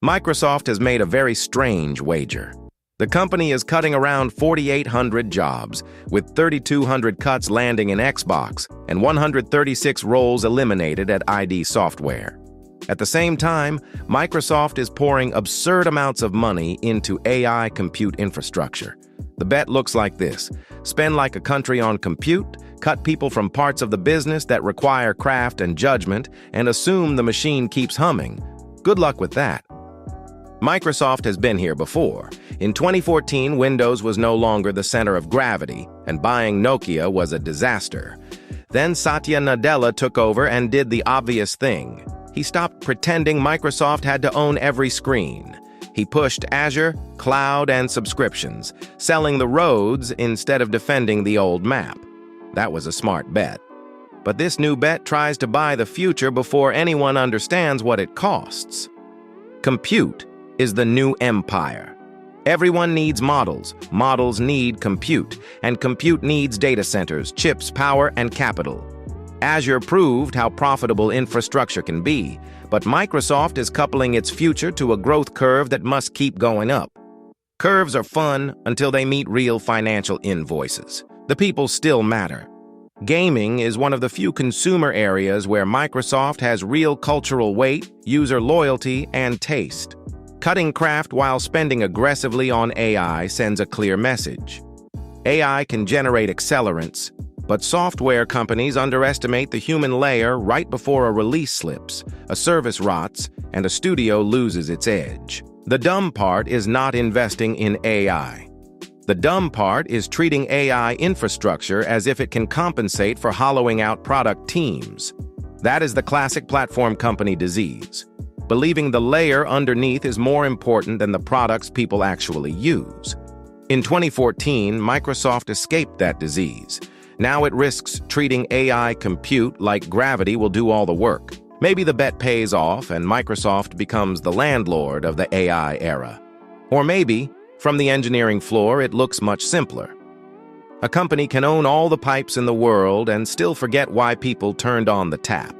Microsoft has made a very strange wager. The company is cutting around 4,800 jobs, with 3,200 cuts landing in Xbox and 136 roles eliminated at ID Software. At the same time, Microsoft is pouring absurd amounts of money into AI compute infrastructure. The bet looks like this: spend like a country on compute, cut people from parts of the business that require craft and judgment, and assume the machine keeps humming. Good luck with that. Microsoft has been here before. In 2014, Windows was no longer the center of gravity, and buying Nokia was a disaster. Then Satya Nadella took over and did the obvious thing. He stopped pretending Microsoft had to own every screen. He pushed Azure, cloud, and subscriptions, selling the roads instead of defending the old map. That was a smart bet. But this new bet tries to buy the future before anyone understands what it costs. Compute is the new empire. Everyone needs models. Models need compute, and compute needs data centers, chips, power, and capital. Azure proved how profitable infrastructure can be, but Microsoft is coupling its future to a growth curve that must keep going up. Curves are fun until they meet real financial invoices. The people still matter. Gaming is one of the few consumer areas where Microsoft has real cultural weight, user loyalty, and taste. Cutting craft while spending aggressively on AI sends a clear message. AI can generate accelerants, but software companies underestimate the human layer right before a release slips, a service rots, and a studio loses its edge. The dumb part is not investing in AI. The dumb part is treating AI infrastructure as if it can compensate for hollowing out product teams. That is the classic platform company disease. Believing the layer underneath is more important than the products people actually use. In 2014, Microsoft escaped that disease. Now it risks treating AI compute like gravity will do all the work. Maybe the bet pays off and Microsoft becomes the landlord of the AI era. Or maybe, from the engineering floor, it looks much simpler. A company can own all the pipes in the world and still forget why people turned on the tap.